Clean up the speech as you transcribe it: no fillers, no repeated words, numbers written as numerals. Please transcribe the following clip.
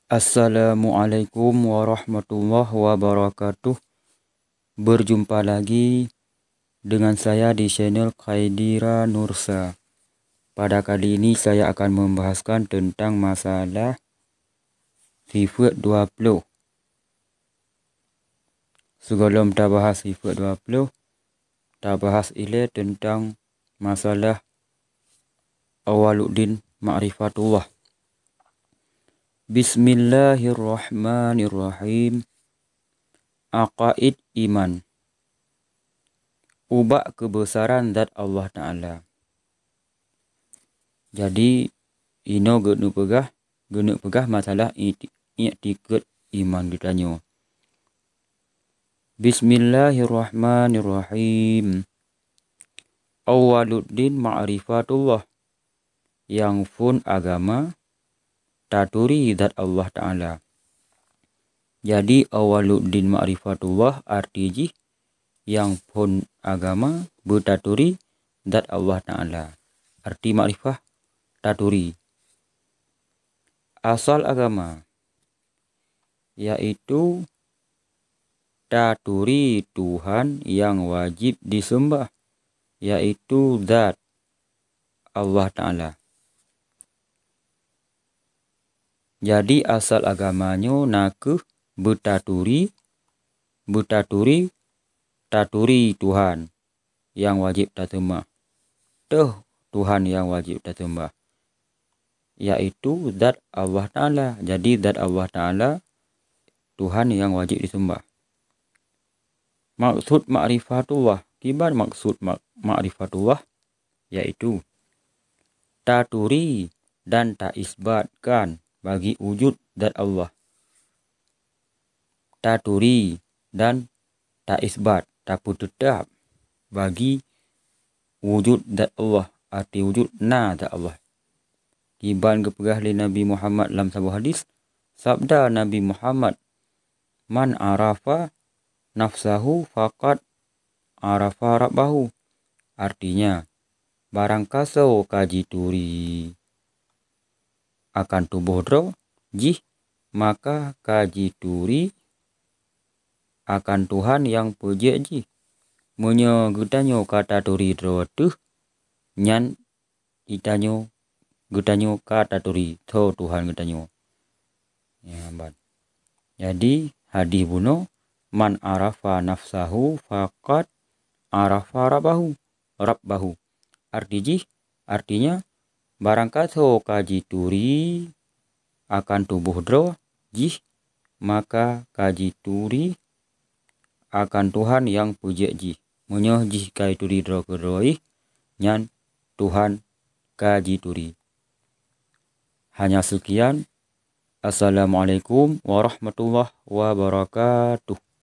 Assalamualaikum warahmatullahi wabarakatuh. Berjumpa lagi dengan saya di channel Khaidira Nursa. Pada kali ini saya akan membahaskan tentang masalah sifat 20. Sebelum kita bahas sifat 20, kita bahas tentang masalah Awaluddin Ma'rifatullah. Bismillahirrahmanirrahim. Aqaid iman. Ubah kebesaran zat Allah Ta'ala. Jadi ino genu pegah masalah i'tiqad iman ditanya. Bismillahirrahmanirrahim. Awaluddin Ma'rifatullah. Yang pun agama taturi zat Allah Ta'ala. Jadi awaluddin ma'rifatullah artinya yang pun agama bertaturi zat Allah Ta'ala. Arti ma'rifah taturi. Asal agama yaitu taturi Tuhan yang wajib disembah, yaitu zat Allah Ta'ala. Jadi asal agamanya naku bertaturi Tuhan yang wajib disembah. Tuhan yang wajib disembah yaitu zat Allah Ta'ala. Jadi zat Allah Ta'ala Tuhan yang wajib disembah. Maksud ma'rifatullah, kibar maksud ma'rifatullah yaitu taturi dan tak isbatkan bagi wujud zat Allah. Taturi dan tak isbat, tapi tetap bagi wujud zat Allah, arti wujud zat Allah. Kiban kepegah li Nabi Muhammad dalam sebuah hadis, sabda Nabi Muhammad, man arafa nafsahu faqad arafa rabbahu. Artinya, barang kasau kaji turi akan tubuh dro jih, maka kaji turi akan Tuhan yang pejek jih. Menyo getanyo kata turi dro tuh nyan itanyo getanyo kata turi to Tuhan getanyo. Ya, jadi hadis buno man arafa nafsahu faqad arafa rabbahu. Artinya barang kaso kaji turi akan tubuh dro jih, maka kaji turi akan Tuhan yang pujek jih. Menyoh jih kai turi dro kedoi nyan Tuhan kaji turi. Hanya sekian. Assalamualaikum warahmatullahi wabarakatuh.